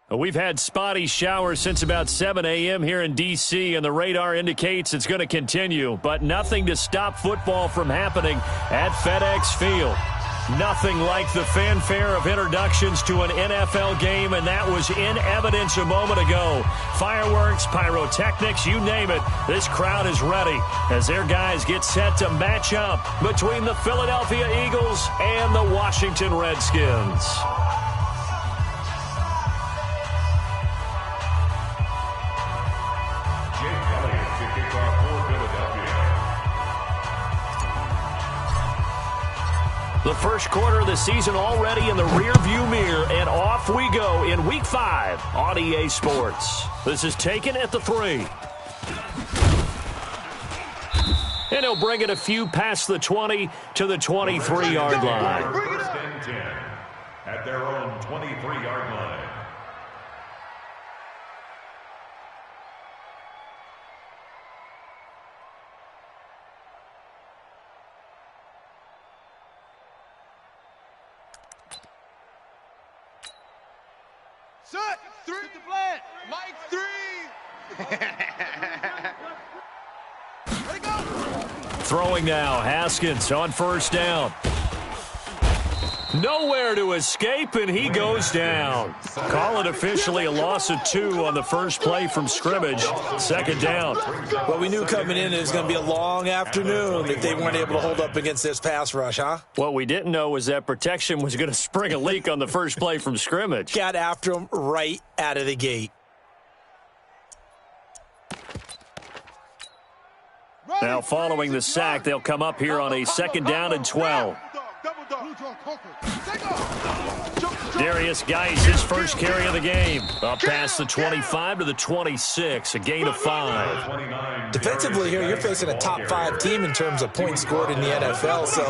We've had spotty showers since about 7 a.m. here in D.C., and the radar indicates it's going to continue, but nothing to stop football from happening at FedEx Field. Nothing like the fanfare of introductions to an NFL game, and that was in evidence a moment ago. Fireworks, pyrotechnics, you name it. This crowd is ready as their guys get set to match up between the Philadelphia Eagles and the Washington Redskins. The first quarter of the season already in the rearview mirror, and off we go in Week 5 on EA Sports. This is taken at the 3. And he'll bring it a few past the 20 to the 23-yard line. First and 10 at their own 23-yard line. Shut! 3 to plant! Mike 3! Let it go! Throwing now, Haskins on first down. Nowhere to escape, and he goes down. Call it officially a loss of 2 on the first play from scrimmage. Second down. Well, we knew coming in it was going to be a long afternoon if they weren't able to hold up against this pass rush, huh? What we didn't know was that protection was going to spring a leak on the first play from scrimmage. Got after him right out of the gate. Now, following the sack, they'll come up here on a second down and 12. Darius Geis, his first carry of the game. Up past the 25 to the 26, a gain of 5. Defensively here, you're facing a top 5 team in terms of points scored in the NFL. So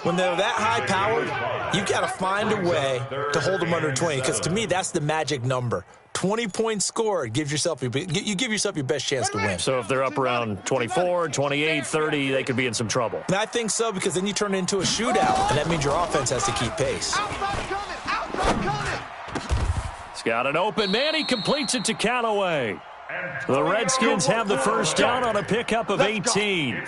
when they're that high powered, you've got to find a way to hold them under 20. Because to me, that's the magic number. 20 points scored, you give yourself your best chance to win. So if they're up around 24, 28, 30, they could be in some trouble. And I think so, because then you turn it into a shootout, and that means your offense has to keep pace. He's got an open man. He completes it to Callaway. The Redskins have the first down on a pickup of 18.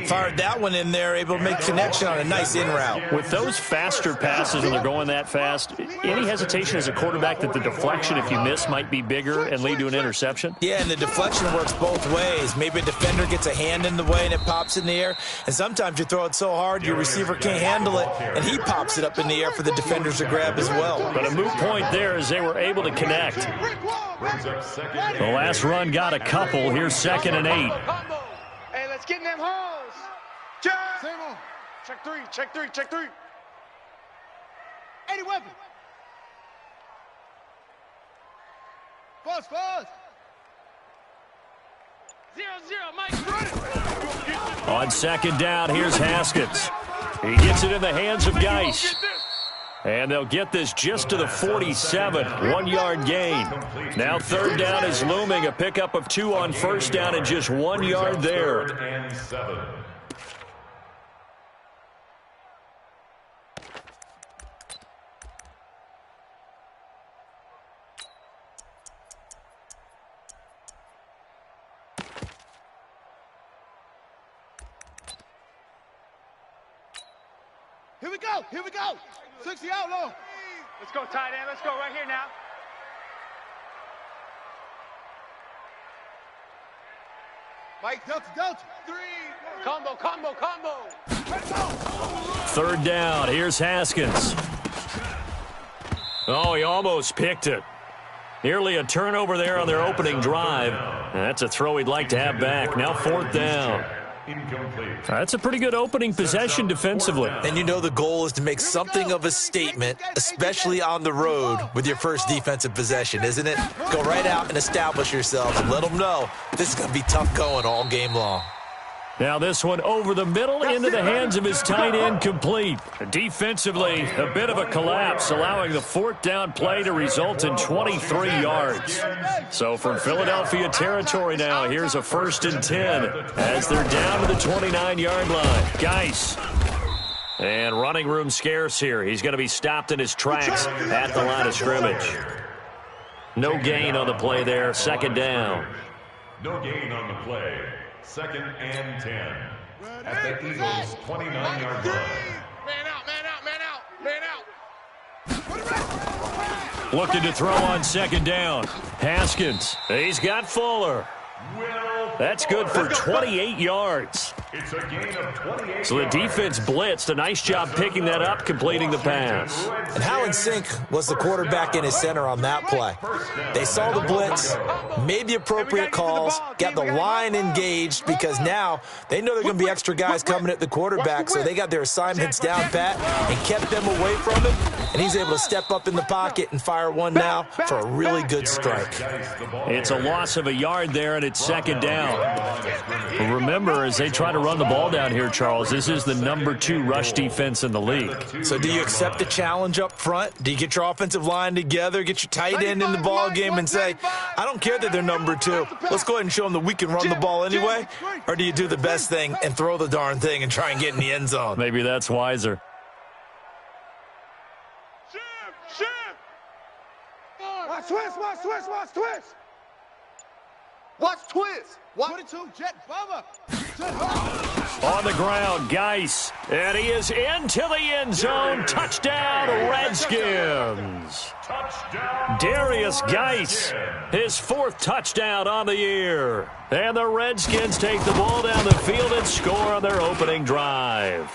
Fired that one in there, able to make connection on a nice in route. With those faster passes when they're going that fast, any hesitation as a quarterback that the deflection, if you miss, might be bigger and lead to an interception? Yeah, and the deflection works both ways. Maybe a defender gets a hand in the way and it pops in the air, and sometimes you throw it so hard your receiver can't handle it, and he pops it up in the air for the defenders to grab as well. But a moot point there as they were able to connect. The last run got a couple. Here's second and 8. Hey, let's get in them holes. Check 3, check 3, check 3. 80 weapon. Fast. 0-0, Mike. On second down, here's Haskins. He gets it in the hands of Geis. And they'll get this just to the 47, 1-yard gain. Now third down is looming, a pickup of 2 on first down and just 1 yard there. Here we go. 60 out low. Let's go, tight end. Let's go right here now. Mike, Delta. 3. Combo. Let's go. Third down. Here's Haskins. Oh, he almost picked it. Nearly a turnover there on their opening drive. That's a throw he'd like to have back. Now fourth down. Incomplete. That's a pretty good opening possession defensively. And you know the goal is to make something of a statement, especially on the road with your first defensive possession, isn't it? Go right out and establish yourself and let them know this is going to be tough going all game long. Now this one over the middle into the hands of his tight end, complete. Defensively, a bit of a collapse, allowing the fourth down play to result in 23 yards. So from Philadelphia territory now, here's a 1st and 10 as they're down to the 29-yard line. Geis. And running room scarce here. He's going to be stopped in his tracks at the line of scrimmage. No gain on the play there. Second down. No gain on the play. 2nd and 10. At the Eagles' 29-yard line. Man out, man out, man out, man out. Looking to throw on second down. Haskins. He's got Fuller. That's good for 28 yards. It's a gain of 28 So the defense blitzed. A nice job picking that up, completing the pass. And how in sync was the quarterback and his center on that play? They saw the blitz, made the appropriate calls, got the line engaged because now they know there are going to be extra guys coming at the quarterback, so they got their assignments down pat and kept them away from him, and he's able to step up in the pocket and fire one now for a really good strike. It's a loss of a yard there, and it's second down. Remember, as they try to run the ball down here, Charles, this is the #2 rush defense in the league. So do you accept the challenge up front? Do you get your offensive line together, get your tight end in the ball game and say, I don't care that they're #2. Let's go ahead and show them that we can run the ball anyway? Or do you do the best thing and throw the darn thing and try and get in the end zone? Maybe that's wiser. Watch twist, watch twist, watch twist. Watch twist. 22, Jet Bubba. On the ground, Geis. And he is into the end zone. Touchdown, Redskins. Darius Geis, his 4th touchdown on the year. And the Redskins take the ball down the field and score on their opening drive.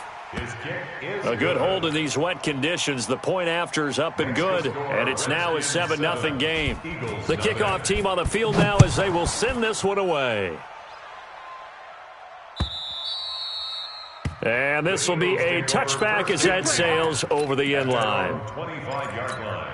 A good hold in these wet conditions. The point after's up and good, and it's now a 7-0 game. The kickoff team on the field now as they will send this one away. And this will be a touchback as that sails over the end line. 25-yard line.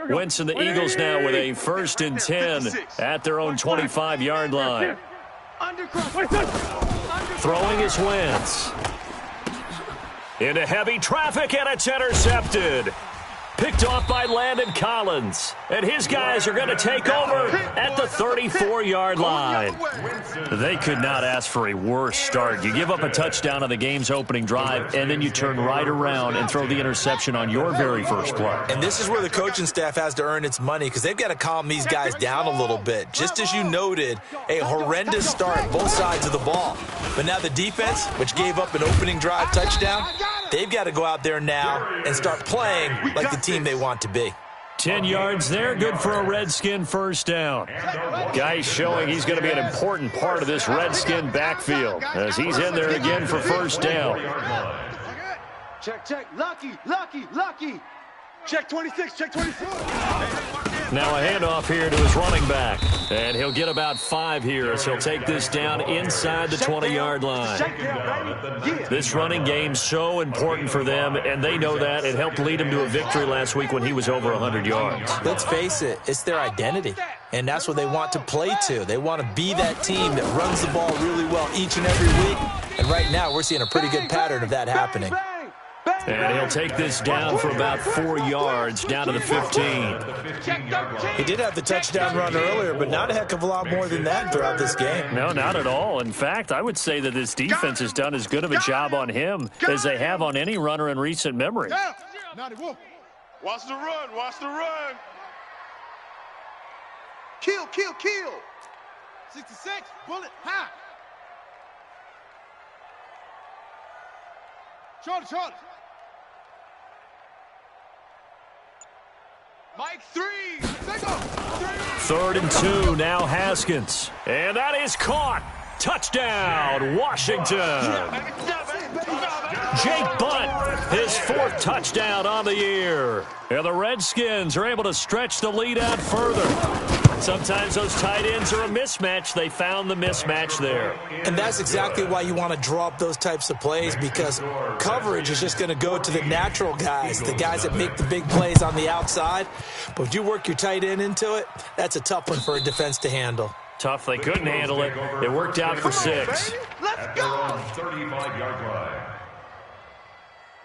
Wentz and the Eagles now with a 1st and 10 at their own 25-yard line. Throwing is Wentz. Into heavy traffic, and it's intercepted. Picked off by Landon Collins. And his guys are going to take over at the 34-yard line. They could not ask for a worse start. You give up a touchdown on the game's opening drive, and then you turn right around and throw the interception on your very first play. And this is where the coaching staff has to earn its money because they've got to calm these guys down a little bit. Just as you noted, a horrendous start both sides of the ball. But now the defense, which gave up an opening drive touchdown, they've got to go out there now and start playing like the team they want to be. 10 yards there, good for a Redskin first down. Guy showing he's going to be an important part of this Redskin backfield as he's in there again for first down. Check, check, lucky, lucky, lucky. Check 26, check 26. Now a handoff here to his running back. And he'll get about 5 here as he'll take this down inside the 20-yard line. This running game so important for them, and they know that. It helped lead him to a victory last week when he was over 100 yards. Let's face it, it's their identity, and that's what they want to play to. They want to be that team that runs the ball really well each and every week, and right now we're seeing a pretty good pattern of that happening. And he'll take this down for about 4 yards, down to the 15. He did have the touchdown run earlier, but not a heck of a lot more than that throughout this game. No, not at all. In fact, I would say that this defense has done as good of a job on him as they have on any runner in recent memory. Watch the run, watch the run. Kill, kill, kill. 66, bullet, high. Short, short. Mike, 3. 3rd and 2, now Haskins. And that is caught. Touchdown, Washington. Jake Butt, his 4th touchdown on the year. And the Redskins are able to stretch the lead out further. Sometimes those tight ends are a mismatch. They found the mismatch there. And that's exactly why you want to draw up those types of plays, because coverage is just going to go to the natural guys, the guys that make the big plays on the outside. But if you work your tight end into it, that's a tough one for a defense to handle. Tough. They couldn't handle it. It worked out for 6. Let's go. 35-yard line.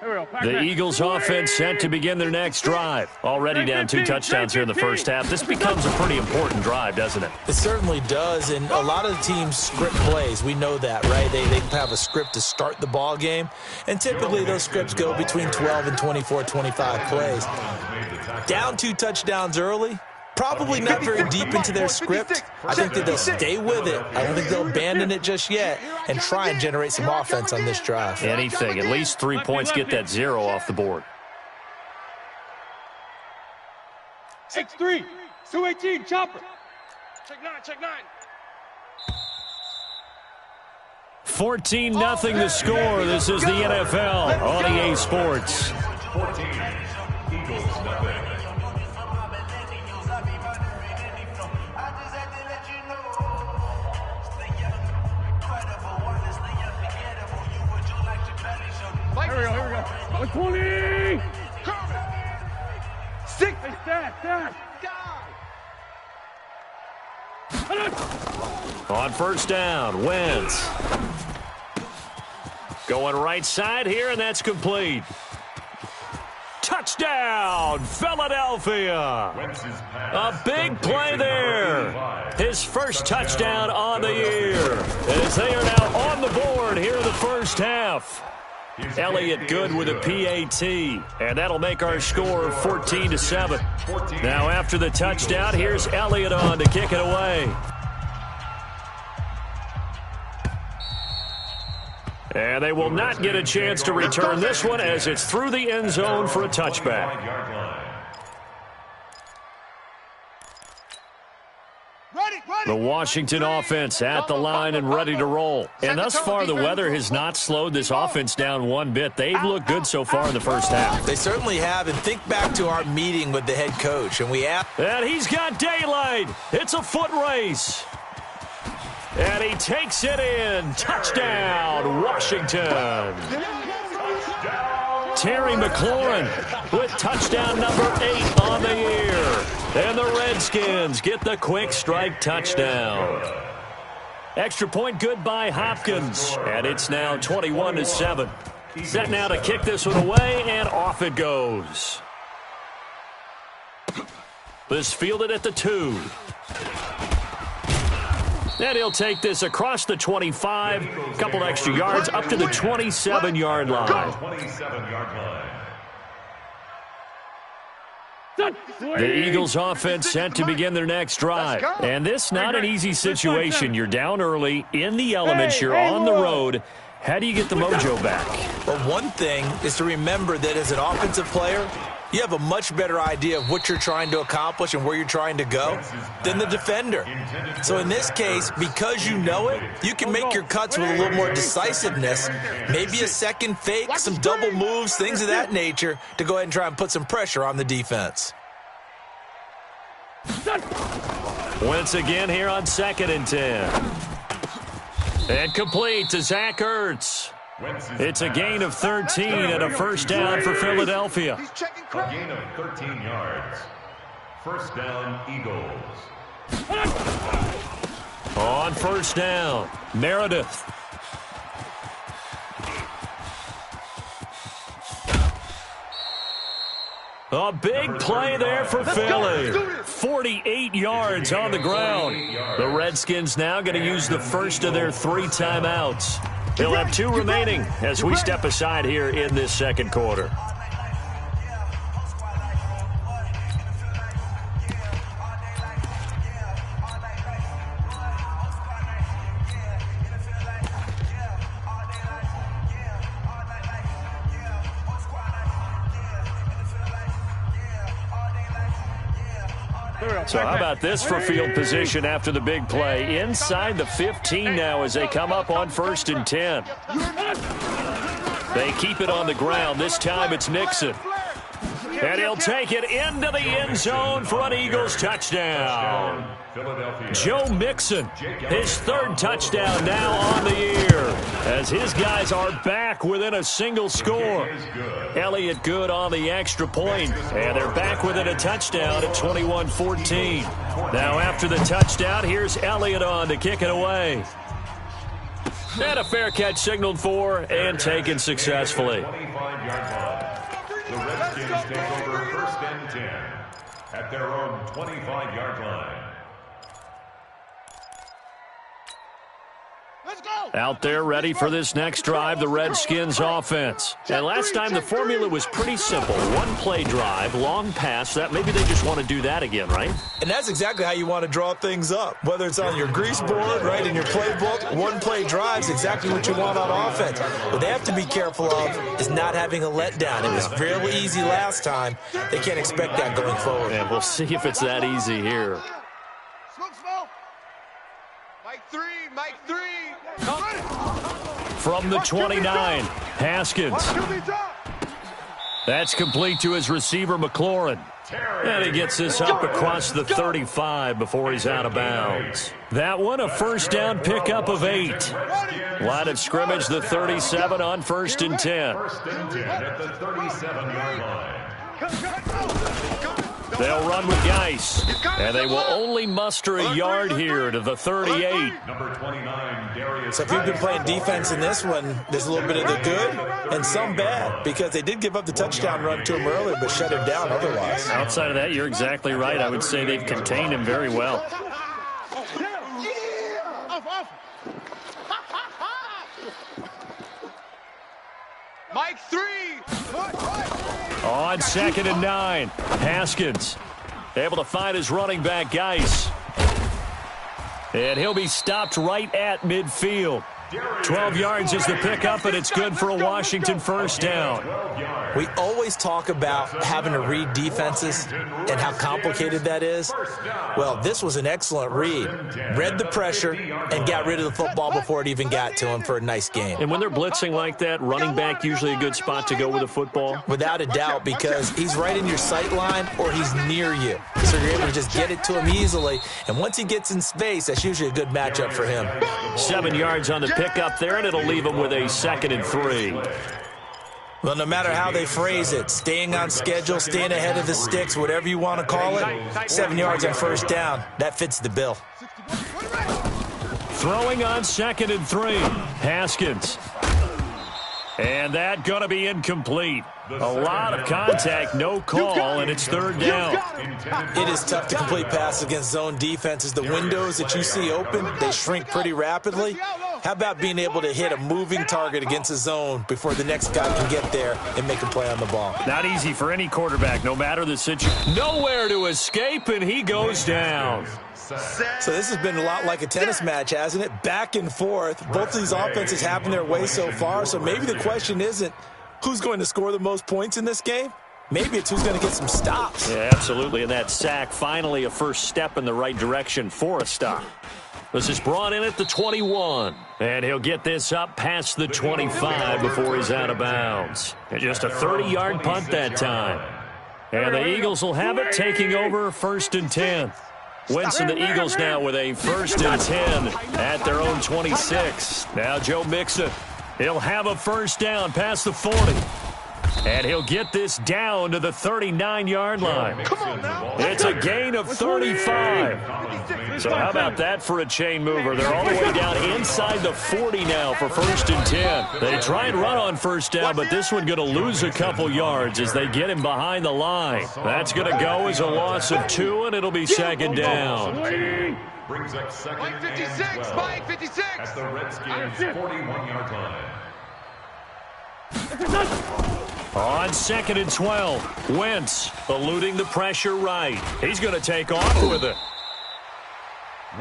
The Eagles offense set to begin their next drive. Already down 2 touchdowns here in the first half. This becomes a pretty important drive, doesn't it? It certainly does, and a lot of the teams script plays. We know that, right? They have a script to start the ball game, and typically those scripts go between 12 and 24, 25 plays. Down 2 touchdowns early, probably not very deep into their script. I think that they'll stay with it. I don't think they'll abandon it just yet and try and generate some offense on this drive. Anything. At least 3 points, get that 0 off the board. 6-3, 218, chopper. Check 9. 14-0 the score. This is the NFL on EA Sports. 14, Eagles nothing. Here we go. 120. 6. Hey, stat. On first down, Wentz. Going right side here, and that's complete. Touchdown, Philadelphia. A big play there. His first touchdown on the year, as they are now on the board here in the first half. Elliott good with a PAT, and that'll make our score 14-7. Now after the touchdown, here's Elliott on to kick it away. And they will not get a chance to return this one as it's through the end zone for a touchback. The Washington offense at the line and ready to roll. And thus far, the weather has not slowed this offense down one bit. They've looked good so far in the first half. They certainly have. And think back to our meeting with the head coach. And we asked. And he's got daylight. It's a foot race. And he takes it in. Touchdown, Washington. Terry McLaurin with touchdown number 8 on the year. And the Redskins get the quick strike touchdown. Extra point good by Hopkins. And it's now 21-7. Set now to kick this one away, and off it goes. This fielded at the 2. And he'll take this across the 25, a couple extra yards, up to the 27-yard line. 27-yard line. The Eagles offense set to begin their next drive. And this not an easy situation. You're down early, in the elements, you're on the road. How do you get the mojo back? Well, one thing is to remember that as an offensive player, you have a much better idea of what you're trying to accomplish and where you're trying to go than the defender. So in this case, because you know it, you can make your cuts with a little more decisiveness, maybe a second fake, some double moves, things of that nature, to go ahead and try and put some pressure on the defense. Once again here on 2nd and 10. And complete to Zach Ertz. It's a gain of 13 and a first down for Philadelphia. A gain of 13 yards. First down, Eagles. On first down, Meredith. A big play there for Philly. 48 yards on the ground. The Redskins now going to use the first of their 3 timeouts. He'll have 2 remaining as we step aside here in this second quarter. So how about this for field position after the big play? Inside the 15 now as they come up on 1st and 10. They keep it on the ground. This time it's Mixon. And he'll take it into the end zone for an Eagles touchdown. Joe Mixon, his 3rd touchdown now on the year, as his guys are back within a single score. Elliott good on the extra point, and they're back within a touchdown at 21-14. Now after the touchdown, here's Elliott on to kick it away. And a fair catch signaled for and taken successfully. 25-yard line. The Redskins take over 1st and 10 at their own 25-yard line. Out there ready for this next drive, the Redskins offense. And last time the formula was pretty simple. One-play drive, long pass. That maybe they just want to do that again, right? And that's exactly how you want to draw things up. Whether it's on your grease board, right, in your playbook, one-play drive is exactly what you want on offense. What they have to be careful of is not having a letdown. It was fairly easy last time. They can't expect that going forward. And we'll see if it's that easy here. Mike 3. From the 29, Haskins. That's complete to his receiver, McLaurin. And he gets this up across the 35 before he's out of bounds. That one, a first down pickup of 8. Line of scrimmage, the 37 on 1st and 10. 1st and 10 at the 37-yard line. They'll run with Geis, and they will only muster a yard here to the 38. Number 29, Darius. So if you've been playing defense in this one, there's a little bit of the good and some bad, because they did give up the touchdown run to him earlier, but shut him down otherwise. Outside of that, you're exactly right. I would say they've contained him very well. Mike 3. On 2nd and 9, Haskins able to find his running back, Geis. And he'll be stopped right at midfield. 12 yards is the pickup, and it's good for a Washington first down. We always talk about having to read defenses and how complicated that is. Well, this was an excellent read. Read the pressure and got rid of the football before it even got to him for a nice game. And when they're blitzing like that, running back usually a good spot to go with the football? Without a doubt, because he's right in your sight line or he's near you. So you're able to just get it to him easily. And once he gets in space, that's usually a good matchup for him. 7 yards on the pickup there, and it'll leave him with a 2nd and 3. Well, no matter how they phrase it, staying on schedule, staying ahead of the sticks, whatever you want to call it, 7 yards on first down, that fits the bill. Throwing on 2nd and 3, Haskins. And that going to be incomplete. A lot of contact, no call, and it's 3rd down. It is tough to complete passes against zone defenses. The windows that you see open, they shrink pretty rapidly. How about being able to hit a moving target against a zone before the next guy can get there and make a play on the ball? Not easy for any quarterback, no matter the situation. Nowhere to escape, and he goes down. So this has been a lot like a tennis match, hasn't it? Back and forth. Both of these offenses having their way so far, so maybe the question isn't who's going to score the most points in this game. Maybe it's who's going to get some stops. Yeah, absolutely, and that sack, finally a first step in the right direction for a stop. This is brought in at the 21, and he'll get this up past the 25 before he's out of bounds. And just a 30-yard punt that time. And the Eagles will have it, taking over 1st and 10. Wentz and the Eagles now with a 1st and 10 at their own 26. Now Joe Mixon, he'll have a first down past the 40. And he'll get this down to the 39-yard line. It's a gain of 35. So how about that for a chain mover? They're all the way down inside the 40 now for 1st and 10. They try and run on first down, but this one going to lose a couple yards as they get him behind the line. That's going to go as a loss of 2, and it'll be 2nd down. Brings up 2nd Mike 56, and 12 Mike 56. at the Redskins' 41-yard line. On 2nd and 12, Wentz eluding the pressure right. He's going to take off with it.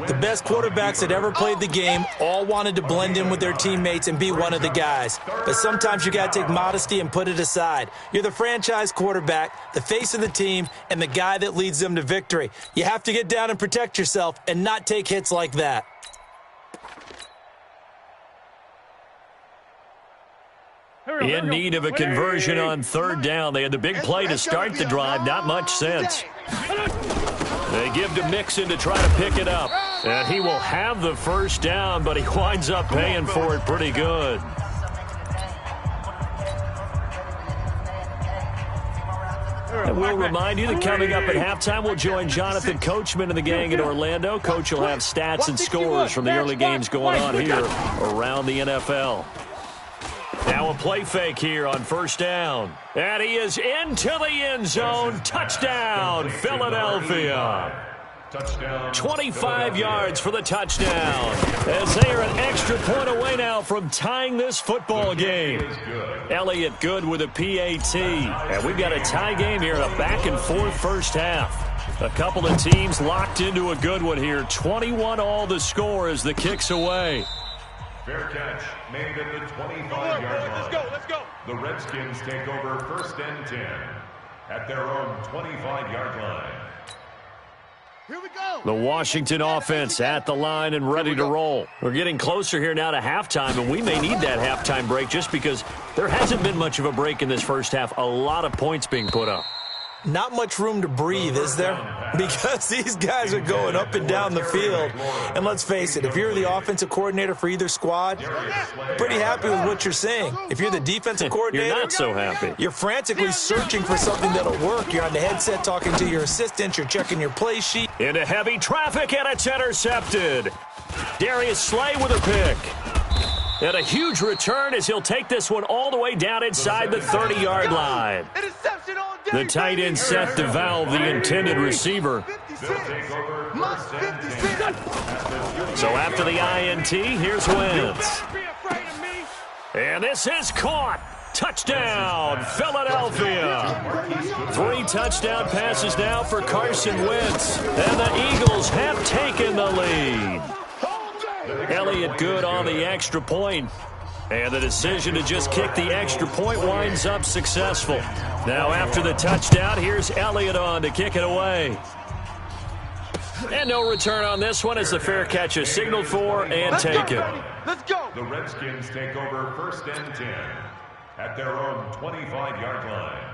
The best quarterbacks that ever played the game all wanted to blend in with their teammates and be one of the guys. But sometimes you got to take modesty and put it aside. You're the franchise quarterback, the face of the team, and the guy that leads them to victory. You have to get down and protect yourself and not take hits like that. In need of a conversion on 3rd down. They had the big play to start the drive. Not much sense. They give to Mixon to try to pick it up. And he will have the first down, but he winds up paying for it pretty good. And we'll remind you that coming up at halftime, we'll join Jonathan Coachman and the gang in Orlando. Coach will have stats and scores from the early games going on here around the NFL. Now a play fake here on first down. And he is into the end zone. Touchdown, Philadelphia. 25 yards for the touchdown, as they are an extra point away now from tying this football game. Elliott good with a PAT. And we've got a tie game here in a back-and-forth first half. A couple of teams locked into a good one here. 21-all the score as the kick's away. Fair catch made at the 25-yard line. Let's go. The Redskins take over first and 10 at their own 25-yard line. Here we go. The Washington offense at the line and ready to roll. We're getting closer here now to halftime, and we may need that halftime break just because there hasn't been much of a break in this first half. A lot of points being put up. Not much room to breathe, is there? Because these guys are going up and down the field. And let's face it, if you're the offensive coordinator for either squad, pretty happy with what you're seeing. If you're the defensive coordinator, you're not so happy. You're frantically searching for something that'll work. You're on the headset talking to your assistant. You're checking your play sheet. Into heavy traffic, and it's intercepted. Darius Slay with a pick. And a huge return as he'll take this one all the way down inside the 30-yard line. The tight end set to valve the intended receiver. So after the INT, here's Wentz. And this is caught. Touchdown, Philadelphia. 3 touchdown passes now for Carson Wentz. And the Eagles have taken the lead. Elliott good on the extra point. And the decision to just kick the extra point winds up successful. Now after the touchdown, here's Elliott on to kick it away. And no return on this one as the fair catch is signaled for and taken. Let's go. The Redskins take over first and 10 at their own 25-yard line.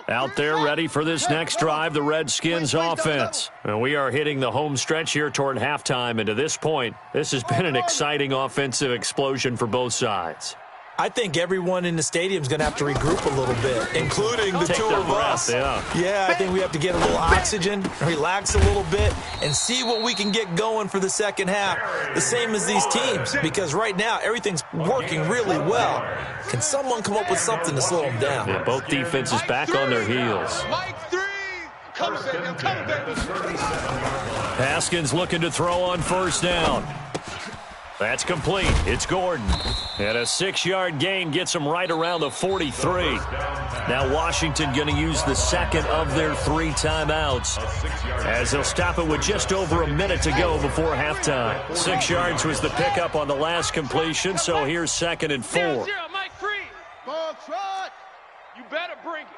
Out there ready for this next drive, the Redskins offense. And we are hitting the home stretch here toward halftime. And to this point, this has been an exciting offensive explosion for both sides. I think everyone in the stadium is going to have to regroup a little bit, including the two of us. Yeah, I think we have to get a little oxygen, relax a little bit, and see what we can get going for the second half. The same as these teams, because right now everything's working really well. Can someone come up with something to slow them down? Yeah, both defenses back on their heels. Haskins looking to throw on first down. That's complete. It's Gordon. And a 6-yard gain gets him right around the 43. Now Washington going to use the second of their 3 timeouts as they'll stop it with just over a minute to go before halftime. 6 yards was the pickup on the last completion, so here's 2nd and 4. Mike free. Ball trot. You better bring it.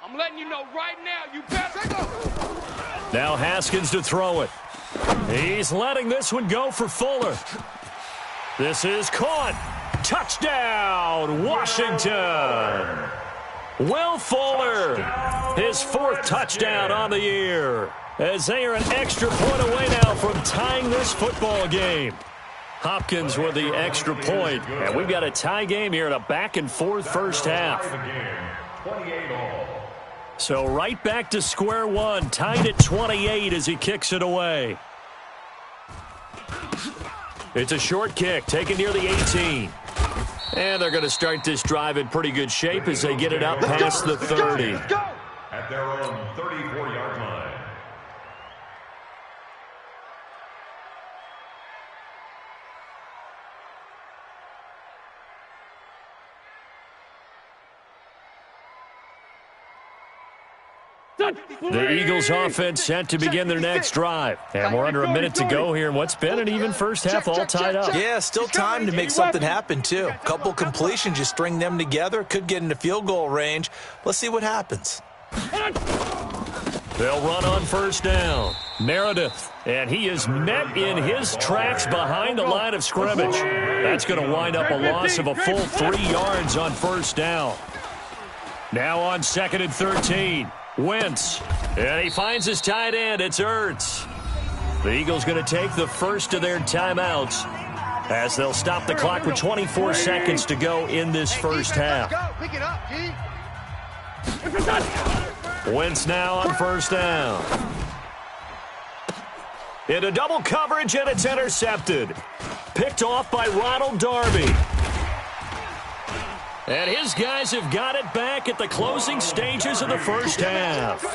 I'm letting you know right now, you better. Now Haskins to throw it. He's letting this one go for Fuller. This is caught. Touchdown, Washington. Will Fuller, his 4th touchdown on the year, as they are an extra point away now from tying this football game. Hopkins with the extra point, and we've got a tie game here in a back-and-forth first half. So right back to square one, tied at 28 as he kicks it away. It's a short kick, taken near the 18. And they're going to start this drive in pretty good shape as they get it up past the 30. At their own 34-yard line. The Eagles offense set to begin their next drive. And we're under a minute to go here in what's been an even first half all tied up. Yeah, still time to make something happen, too. Couple completions, you string them together, could get into field goal range. Let's see what happens. They'll run on first down. Meredith, and he is met in his tracks behind the line of scrimmage. That's going to wind up a loss of a full 3 yards on first down. Now on 2nd and 13. Wentz, and he finds his tight end. It's Ertz. The Eagles going to take the first of their timeouts as they'll stop the clock with 24 seconds to go in this first half. Wentz now on first down. Into double coverage, and it's intercepted. picked off by Ronald Darby. And his guys have got it back at the closing stages of the first half. The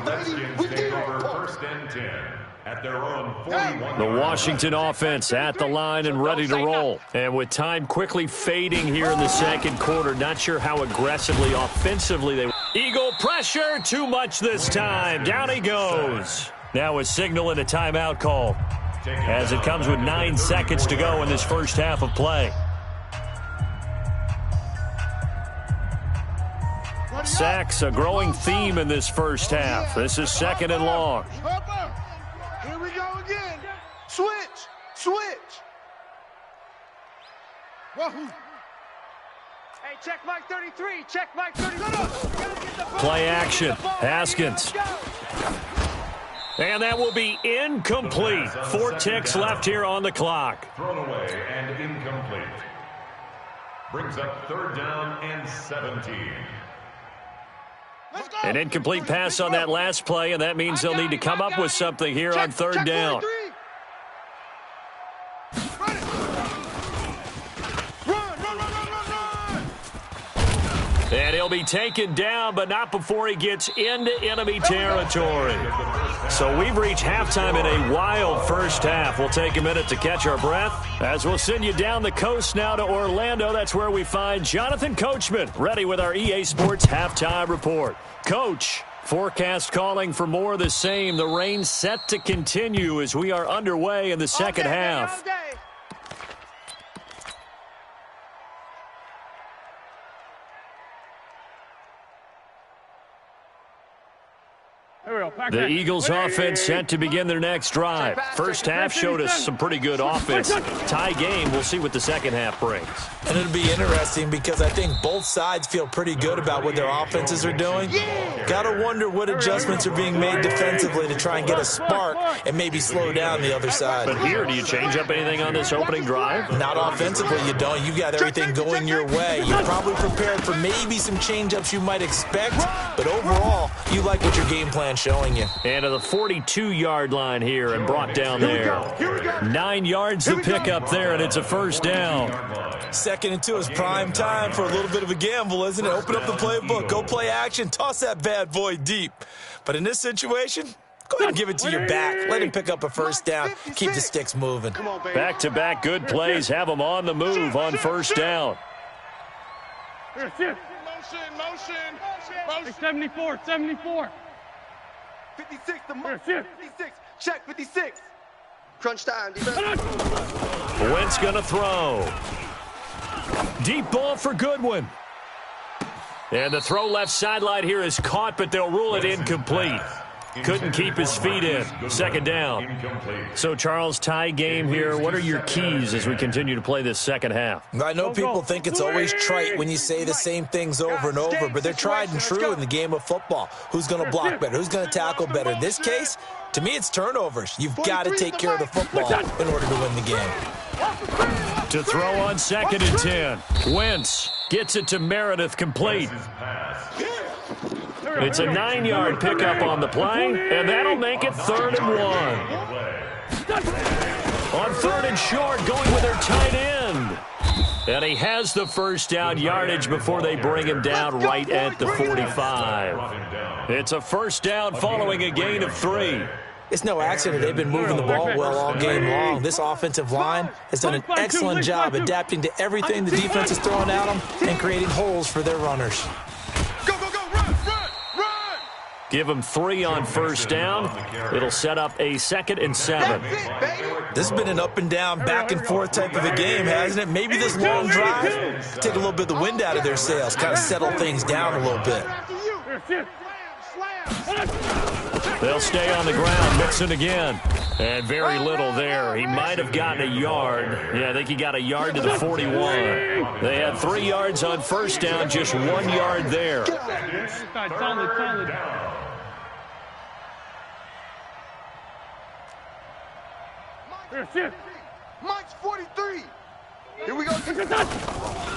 Redskins take over 1st and 10 at their own 41. The Washington offense at the line and ready to roll. And with time quickly fading here in the second quarter, not sure how aggressively, offensively they... Eagle pressure, too much this time. Down he goes. Now a signal and a timeout call, as it comes with 9 seconds to go in this first half of play. Sacks, a growing theme in this first half. This is 2nd and long. Here we go again. Switch. Wahoo. Hey, check Mike 33. Check Mike 33. Play action. Haskins. And that will be incomplete. 4 ticks left here on the clock. Thrown away and incomplete. Brings up 3rd down and 17. An incomplete pass on that last play, and that means they'll need to come up with something here on 3rd down. And he'll be taken down, but not before he gets into enemy territory. So we've reached halftime in a wild first half. We'll take a minute to catch our breath as we'll send you down the coast now to Orlando. That's where we find Jonathan Coachman, ready with our EA Sports Halftime Report. Coach, forecast calling for more of the same. The rain set to continue as we are underway in the second half. The Eagles offense set to begin their next drive. First half showed us some pretty good offense. Tie game. We'll see what the second half brings. And it'll be interesting because I think both sides feel pretty good about what their offenses are doing. Got to wonder what adjustments are being made defensively to try and get a spark and maybe slow down the other side. But here, do you change up anything on this opening drive? Not offensively, you don't. You've got everything going your way. You're probably prepared for maybe some change-ups you might expect, but overall, you like what your game plan's showing you. And to the 42-yard line here and brought down there. 9 yards to pick up there, and it's a first down. 2nd and 2 is prime time for a little bit of a gamble, isn't it? Open up the playbook, go play action, toss that bad boy deep. But in this situation, go ahead and give it to your back. Let him pick up a first down. Keep the sticks moving. Back-to-back good plays have them on the move on first down. Motion. 74. 56, the mark. 56. Check 56. Crunch time. Wentz going to throw. Deep ball for Goodwin. And the throw left sideline here is caught, but they'll rule it incomplete. Couldn't keep his feet in. 2nd down. So, Charles, tie game here. What are your keys as we continue to play this second half? I know people think it's always trite when you say the same things over and over, but they're tried and true in the game of football. Who's going to block better? Who's going to tackle better? In this case, to me, it's turnovers. You've got to take care of the football in order to win the game. To throw on 2nd and 10. Wentz gets it to Meredith, complete. It's a 9-yard pickup on the play, and that'll make it 3rd and 1. On 3rd and short, going with their tight end. And he has the first down yardage before they bring him down right at the 45. It's a first down following a gain of 3. It's no accident they've been moving the ball well all game long. This offensive line has done an excellent job adapting to everything the defense is throwing at them and creating holes for their runners. Give them 3 on first down. It'll set up a 2nd and 7. This has been an up and down, back and forth type of a game, hasn't it? Maybe this long drive take a little bit of the wind out of their sails, kind of settle things down a little bit. They'll stay on the ground. Mixon again. And very little there. He might have gotten a yard. Yeah, I think he got a yard to the 41. They had 3 yards on first down, just 1 yard there. Solid. Mike's 43. Here we go.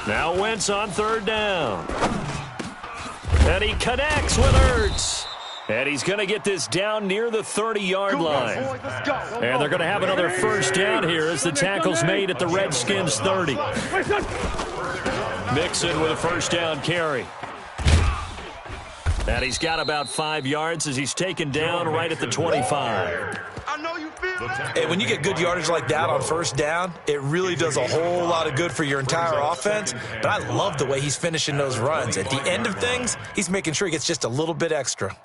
Now Wentz on 3rd down. And he connects with Ertz. And he's going to get this down near the 30-yard line. And they're going to have another first down here as the tackle's made at the Redskins' 30. Mixon with a first down carry. And he's got about 5 yards as he's taken down right at the 25. I know you feel that. And when you get good yardage like that on first down, it really does a whole lot of good for your entire offense. But I love the way he's finishing those runs. At the end of things, he's making sure he gets just a little bit extra.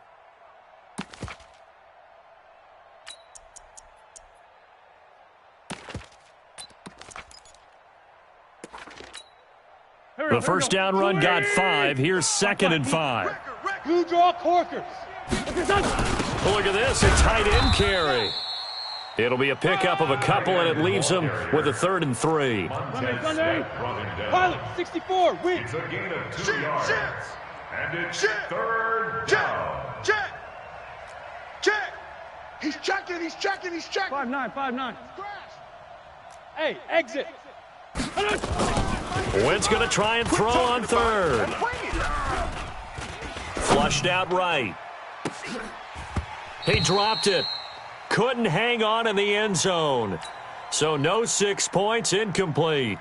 The first down run got 5. Here's 2nd and 5. You draw corkers. Look at this, a tight end carry. It'll be a pickup of a couple, and it leaves him with a 3rd and 3. Pilot, 64, win. It's a gain of 2 yards. And it's 3rd down. Check. He's checking. 5'9". Hey, exit. Wentz going to try and throw on 3rd. Flushed out right. He dropped it. Couldn't hang on in the end zone. So no 6 points, incomplete.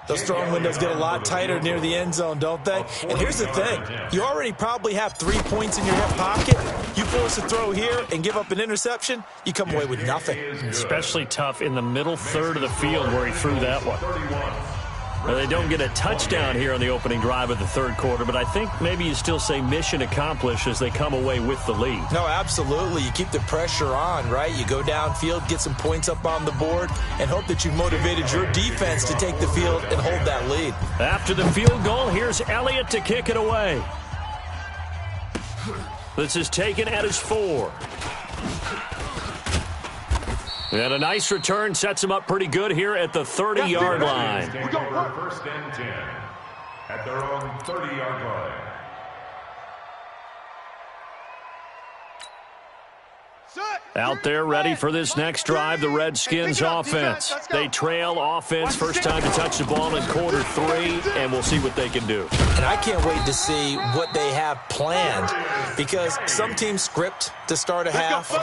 Those throwing windows get a lot tighter near the end zone, don't they? And here's the thing. You already probably have 3 points in your hip pocket. You force a throw here and give up an interception, you come away with nothing. Especially tough in the middle third of the field where he threw that one. Well, they don't get a touchdown here on the opening drive of the 3rd quarter, but I think maybe you still say mission accomplished as they come away with the lead. No, absolutely. You keep the pressure on, right? You go downfield, get some points up on the board, and hope that you've motivated your defense to take the field and hold that lead. After the field goal, here's Elliott to kick it away. This is taken at his 4. And a nice return sets him up pretty good here at the 30-yard line. Over 1st and 10 at their own 30-yard line. Out there ready for this next drive, the Redskins offense. They trail offense, first time to touch the ball in quarter 3, and we'll see what they can do. And I can't wait to see what they have planned, because some teams script to start a half.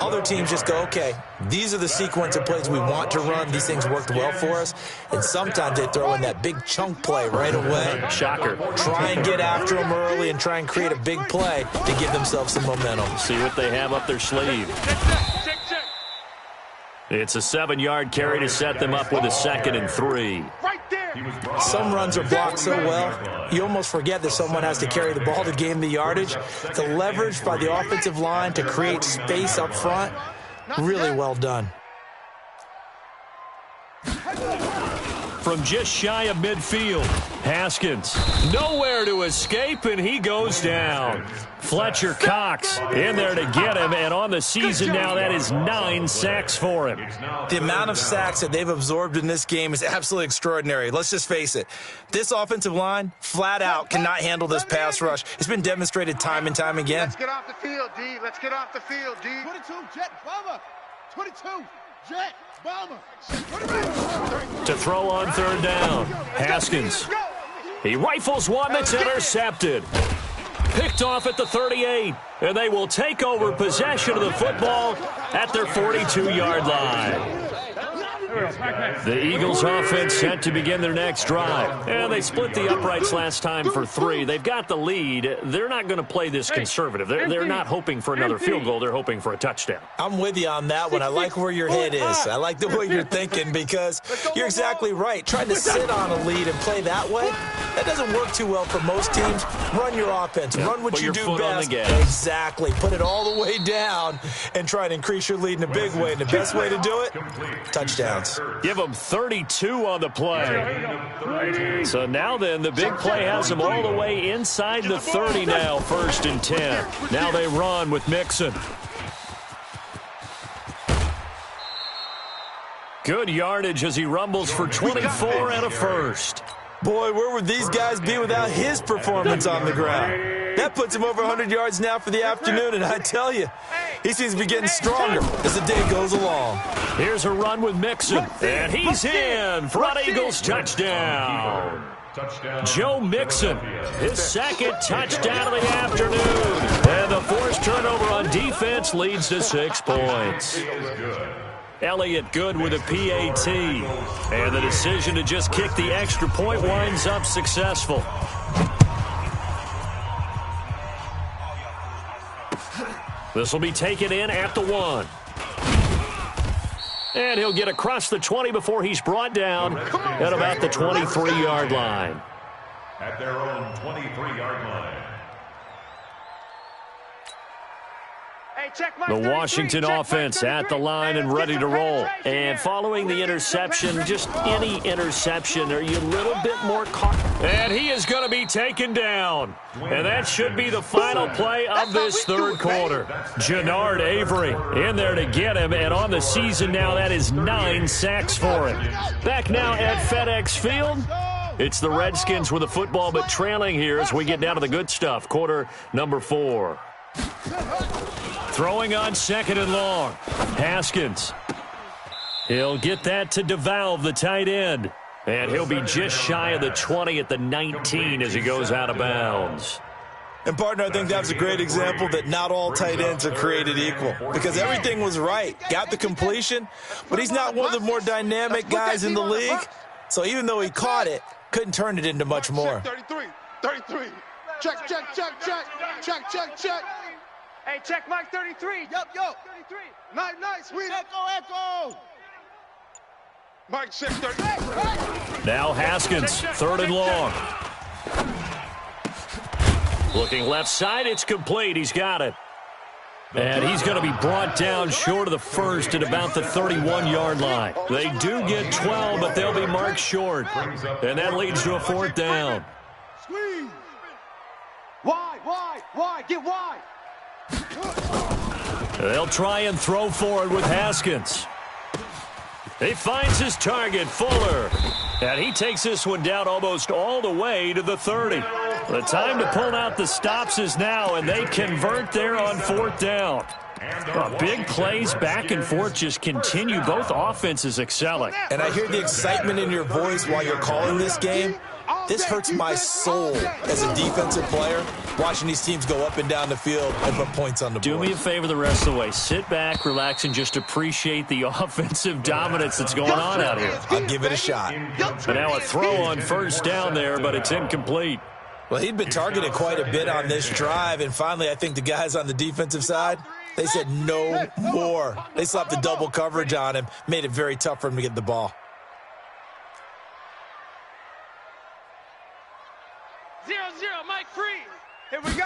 Other teams just go, okay, these are the sequence of plays we want to run. These things worked well for us. And sometimes they throw in that big chunk play right away. Shocker. Try and get after them early and try and create a big play to give themselves some momentum. See what they have up their sleeve. It's a 7-yard carry to set them up with a 2nd and 3. Some runs are blocked so well, you almost forget that someone has to carry the ball to gain the yardage. The leverage by the offensive line to create space up front, really well done. From just shy of midfield, Haskins nowhere to escape, and he goes down. Fletcher Cox in there to get him, and on the season now, that is 9 sacks for him. The amount of sacks that they've absorbed in this game is absolutely extraordinary. Let's just face it. This offensive line, flat out, cannot handle this pass rush. It's been demonstrated time and time again. Let's get off the field, D. Let's get off the field, D. 22, jet, bomber. 22, jet, bomber. To throw on 3rd down, Haskins. He rifles one that's intercepted. Picked off at the 38, and they will take over possession of the football at their 42-yard line. The Eagles offense set to begin their next drive. And they split the uprights last time for 3. They've got the lead. They're not going to play this conservative. They're not hoping for another field goal. They're hoping for a touchdown. I'm with you on that one. I like where your head is. I like the way you're thinking, because you're exactly right. Trying to sit on a lead and play that way, that doesn't work too well for most teams. Run your offense. Run what you do best. Exactly. Put it all the way down and try to increase your lead in a big way. And the best way to do it, touchdowns. Give them 32 on the play. So now then, the big play has them all the way inside the 30 now, 1st and 10. Now they run with Mixon. Good yardage as he rumbles for 24 and a first. Boy, where would these guys be without his performance on the ground? That puts him over 100 yards now for the afternoon, and I tell you, he seems to be getting stronger as the day goes along. Here's a run with Mixon, and he's in for an Eagles touchdown. Joe Mixon, his second touchdown of the afternoon. And the forced turnover on defense leads to 6 points. Elliott good with a PAT. And the decision to just kick the extra point winds up successful. This will be taken in at the 1. And he'll get across the 20 before he's brought down at about the 23-yard line. At their own 23-yard line. The Washington offense at the line and ready to roll. And following the interception, just any interception, are you a little bit more cautious? And he is going to be taken down. And that should be the final play of this third quarter. Jannard Avery in there to get him. And on the season now, that is 9 sacks for him. Back now at FedEx Field. It's the Redskins with the football, but trailing here as we get down to the good stuff. Quarter number 4. Throwing on 2nd and long. Haskins. He'll get that to DeValve, the tight end. And he'll be just shy of the 20 at the 19 as he goes out of bounds. And, partner, I think that was a great example that not all tight ends are created equal. Because everything was right. Got the completion, but he's not one of the more dynamic guys in the league. So even though he caught it, couldn't turn it into much more. 33. Check. Hey, check Mike 33. Yo. 33. Nice, sweet. Echo. Mike 630. Now Haskins, 3rd and long. Looking left side, it's complete. He's got it. And he's going to be brought down short of the first at about the 31-yard line. They do get 12, but they'll be marked short. And that leads to a 4th down. Squeeze. Wide. Get wide. They'll try and throw forward with Haskins. He finds his target, Fuller. And he takes this one down almost all the way to the 30. The time to pull out the stops is now, and they convert there on 4th down. Big plays back and forth just continue. Both offenses excelling. And I hear the excitement in your voice while you're calling this game. This hurts my soul as a defensive player, watching these teams go up and down the field and put points on the board. Do me a favor the rest of the way. Sit back, relax, and just appreciate the offensive dominance that's going on out here. I'll give it a shot. But now a throw on 1st down there, but it's incomplete. Well, he'd been targeted quite a bit on this drive, and finally I think the guys on the defensive side, they said no more. They slapped the double coverage on him, made it very tough for him to get the ball. 0-0, Mike free. Here we go.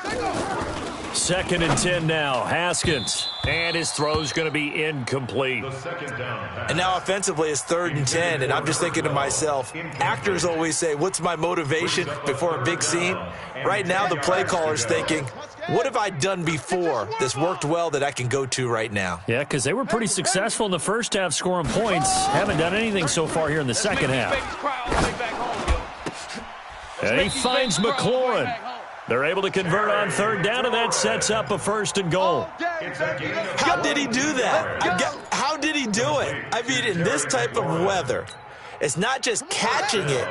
2nd and 10 now. Haskins. And his throw's going to be incomplete. And now offensively it's 3rd and 10, and I'm just thinking to myself, actors always say, what's my motivation before a big scene? Right now the play caller's thinking, what have I done before that's worked well that I can go to right now? Yeah, because they were pretty successful in the first half scoring points. Haven't done anything so far here in the second half. And he finds McLaurin. They're able to convert on 3rd down, and that sets up a 1st and goal. How did he do that? How did he do it? I mean, in this type of weather, it's not just catching it,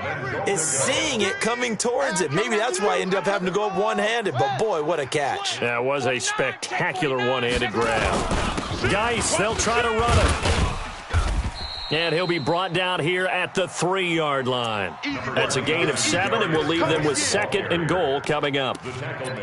it's seeing it coming towards it. Maybe that's why he ended up having to go up one-handed, but boy, what a catch. That was a spectacular one-handed grab. Geis, they'll try to run it. And he'll be brought down here at the 3-yard line. That's a gain of 7, and we'll leave them with 2nd and goal coming up.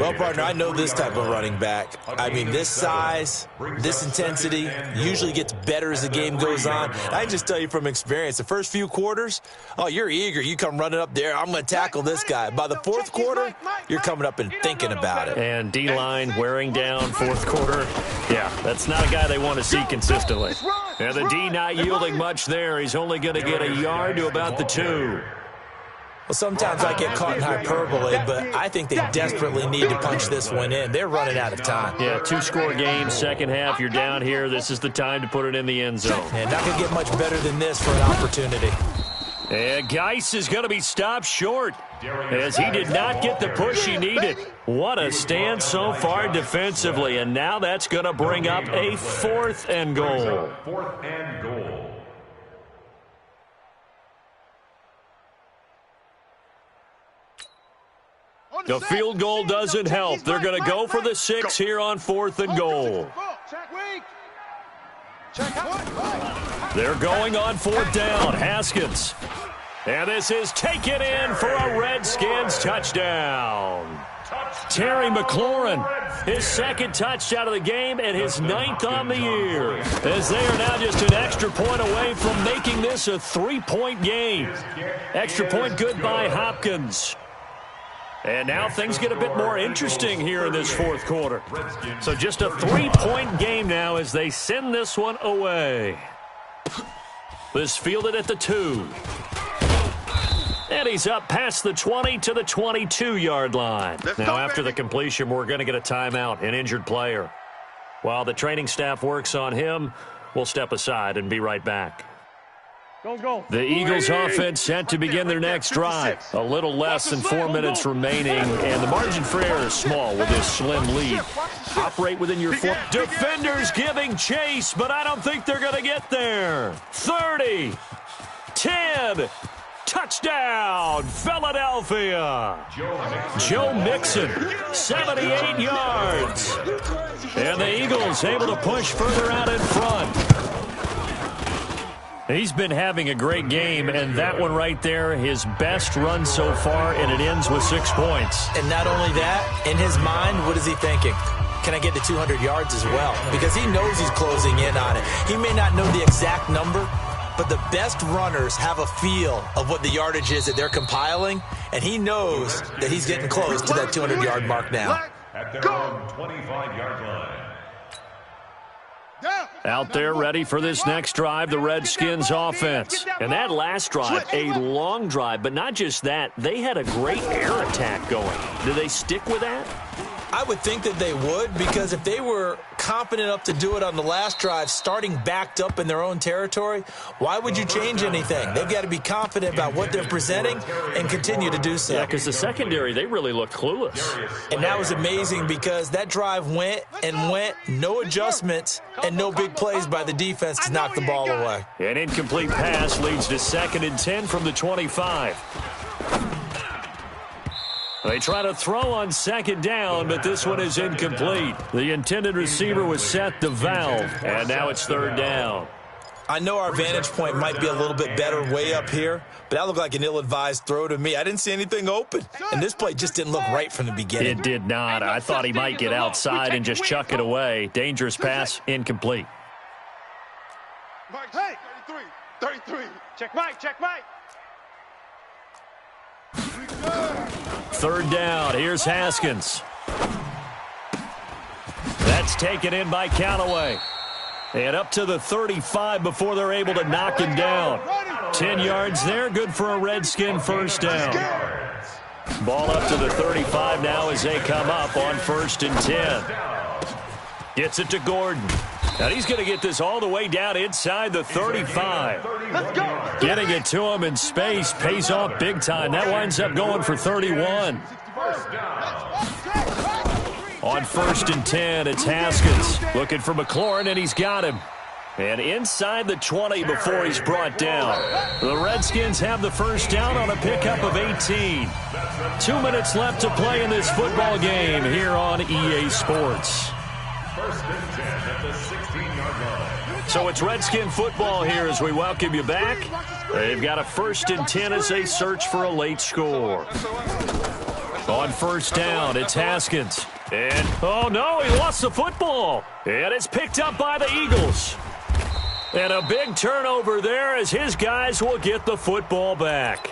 Well, partner, I know this type of running back. I mean, this size, this intensity usually gets better as the game goes on. I can just tell you from experience, the first few quarters, oh, you're eager. You come running up there, I'm going to tackle this guy. By the 4th quarter, you're coming up and thinking about it. And D-line wearing down 4th quarter. Yeah, that's not a guy they want to see consistently. And the D not yielding much there. He's only going to get a yard to about the 2. Well, sometimes I get caught in hyperbole, but I think they desperately need to punch this one in. They're running out of time. Yeah, 2-score game, second half. You're down here. This is the time to put it in the end zone. And not going to get much better than this for an opportunity. And Geis is going to be stopped short as he did not get the push he needed. What a stand so far defensively, and now that's going to bring up a 4th and goal. 4th and goal. The field goal doesn't help. They're going to go for the 6 here on 4th and goal. They're going on 4th down. Haskins. And this is taken in for a Redskins touchdown. Terry McLaurin, his 2nd touchdown of the game and his 9th on the year, as they are now just an extra point away from making this a 3-point game. Extra point good by Hopkins. And now things get a bit more interesting here in this 4th quarter. So just a 3-point game now as they send this one away. This fielded at the 2. And he's up past the 20 to the 22-yard line. Now, after the completion, we're going to get a timeout, an injured player. While the training staff works on him, we'll step aside and be right back. The Eagles offense set to begin their next drive. A little less than 4 minutes remaining, and the margin for error is small with this slim lead. Operate within your 4. Defenders giving chase, but I don't think they're going to get there. 30, 10, touchdown, Philadelphia. Joe Mixon, 78 yards. And the Eagles able to push further out in front. He's been having a great game, and that one right there, his best run so far, and it ends with 6 points. And not only that, in his mind, what is he thinking? Can I get to 200 yards as well? Because he knows he's closing in on it. He may not know the exact number, but the best runners have a feel of what the yardage is that they're compiling, and he knows that he's getting close to that 200-yard mark now. At their own 25-yard line. Out there ready for this next drive, the Redskins offense. And that last drive, a long drive, but not just that. They had a great air attack going. Do they stick with that? I would think that they would, because if they were confident enough to do it on the last drive, starting backed up in their own territory, why would you change anything? They've got to be confident about what they're presenting and continue to do so. Yeah, because the secondary, they really looked clueless. And that was amazing because that drive went and went, no adjustments, and no big plays by the defense to knock the ball away. An incomplete pass leads to 2nd and 10 from the 25. They try to throw on 2nd down, but this one is incomplete. The intended receiver was set to valve, and now it's 3rd down. I know our vantage point might be a little bit better way up here, but that looked like an ill-advised throw to me. I didn't see anything open, and this play just didn't look right from the beginning. It did not. I thought he might get outside and just chuck it away. Dangerous pass, incomplete. Hey, 33. Check Mike. 3rd down. Here's Haskins. That's taken in by Callaway. And up to the 35 before they're able to knock him down. 10 yards there. Good for a Redskin 1st down. Ball up to the 35 now as they come up on 1st and 10. Gets it to Gordon. Now he's going to get this all the way down inside the 35. Getting it to him in space pays off big time. That winds up going for 31. On 1st and 10, it's Haskins looking for McLaurin, and he's got him. And inside the 20 before he's brought down. The Redskins have the 1st down on a pickup of 18. 2 minutes left to play in this football game here on EA Sports. 1st and 10 at the 16-yard line. So it's Redskin football here as we welcome you back. They've got a 1st and 10 as they search for a late score. On 1st down, it's Haskins. And, oh no, he lost the football. And it's picked up by the Eagles. And a big turnover there as his guys will get the football back.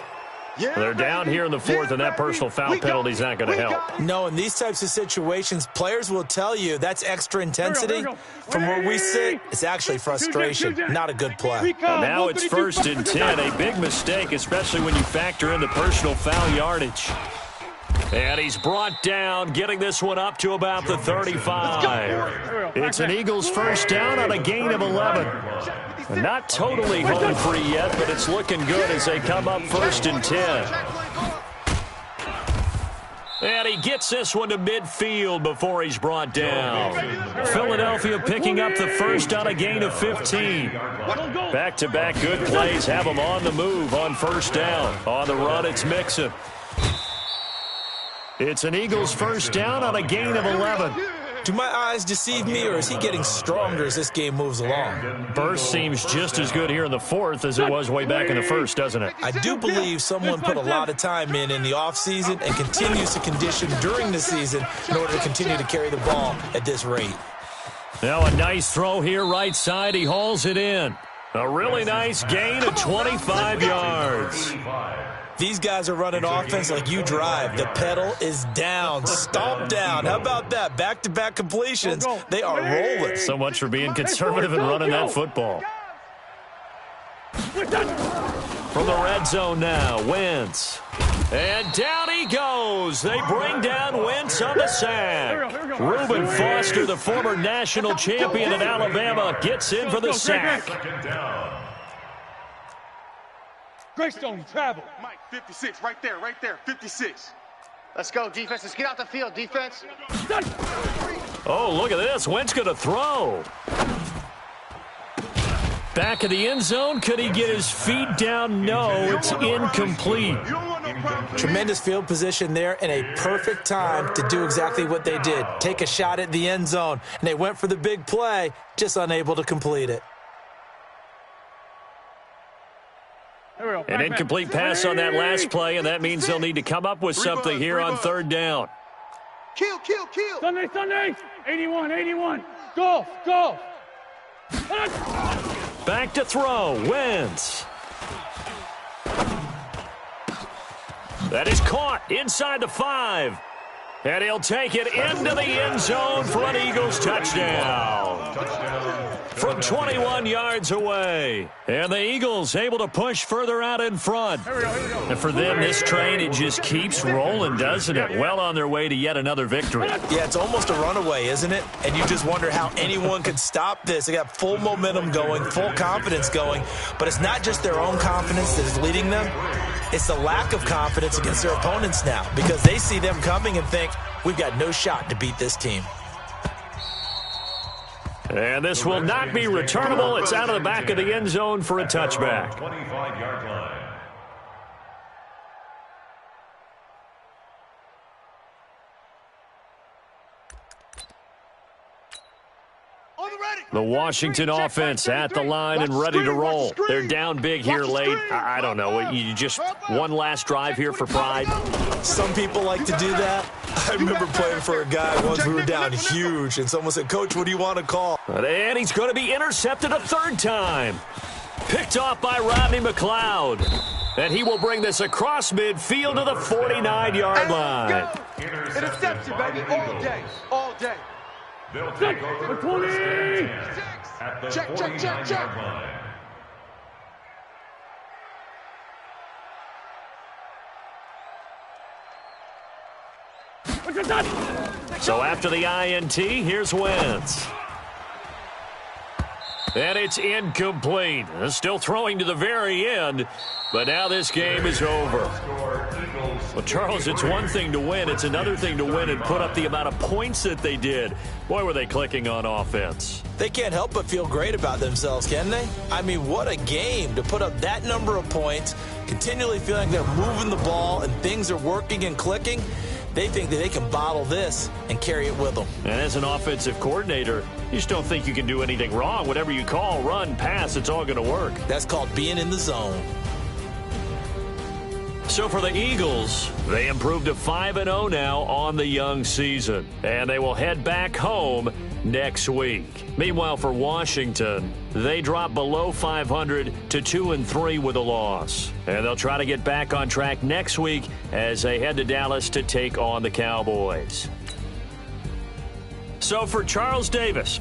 They're down here in the 4th, and that personal foul penalty is not going to help. No, in these types of situations, players will tell you that's extra intensity. From where we sit, it's actually frustration, not a good play. And now it's 1st and 10, a big mistake, especially when you factor in the personal foul yardage. And he's brought down, getting this one up to about the 35. It's an Eagles 1st down on a gain of 11. Not totally home free yet, but it's looking good as they come up 1st and 10. And he gets this one to midfield before he's brought down. Philadelphia picking up the 1st on a gain of 15. Back-to-back good plays have them on the move on 1st down. On the run, it's Mixon. It's an Eagles first down on a gain of 11. Do my eyes deceive me, or is he getting stronger as this game moves along? Burst seems just as good here in the fourth as it was way back in the first, doesn't it? I do believe someone put a lot of time in the offseason and continues to condition during the season in order to continue to carry the ball at this rate. Now a nice throw here right side. He hauls it in. A really nice gain of 25 yards. These guys are running offense like you drive. The pedal is down, stomped down. How about that? Back-to-back completions. They are rolling. So much for being conservative and running that football. From the red zone now, Wentz. And down he goes. They bring down Wentz on the sack. Reuben Foster, the former national champion at Alabama, gets in for the sack. Greystone, travel. Mike, 56, right there, 56. Let's go, defense. Let's get out the field, defense. Oh, look at this. Wentz going to throw. Back of the end zone. Could he get his feet down? No, it's incomplete. Tremendous field position there and a perfect time to do exactly what they did. Take a shot at the end zone. And they went for the big play, just unable to complete it. An incomplete pass on that last play, and that means they'll need to come up with something here on third down. Kill. Sunday. 81. Golf. Back to throw. Wentz. That is caught inside the 5. And he'll take it into the end zone for an Eagles touchdown. From 21 yards away. And the Eagles able to push further out in front. And for them, this train, it just keeps rolling, doesn't it? Well on their way to yet another victory. Yeah, it's almost a runaway, isn't it? And you just wonder how anyone could stop this. They got full momentum going, full confidence going. But it's not just their own confidence that is leading them. It's the lack of confidence against their opponents now, because they see them coming and think, we've got no shot to beat this team. And this will not be returnable. It's out of the back of the end zone for a touchback. 25-yard line. The Washington offense at the line and ready to roll. They're down big here late. I don't know. You just one last drive here for pride. Some people like to do that. I remember playing for a guy once. We were down huge, and someone said, Coach, what do you want to call? And he's going to be intercepted a third time. Picked off by Rodney McLeod. And he will bring this across midfield to the 49-yard line. Interception, baby, all day. They'll take over 20. At the 49-yard line. So after the INT, here's Wentz. And it's incomplete. Still throwing to the very end, but now this game is over. Well, Charles, it's one thing to win. It's another thing to win and put up the amount of points that they did. Boy, were they clicking on offense. They can't help but feel great about themselves, can they? I mean, what a game to put up that number of points, continually feeling they're moving the ball and things are working and clicking. They think that they can bottle this and carry it with them. And as an offensive coordinator, you just don't think you can do anything wrong. Whatever you call, run, pass, it's all going to work. That's called being in the zone. So for the Eagles, they improved to 5-0 now on the young season. And they will head back home next week. Meanwhile, for Washington, they drop below 500 to 2-3 with a loss. And they'll try to get back on track next week as they head to Dallas to take on the Cowboys. So for Charles Davis,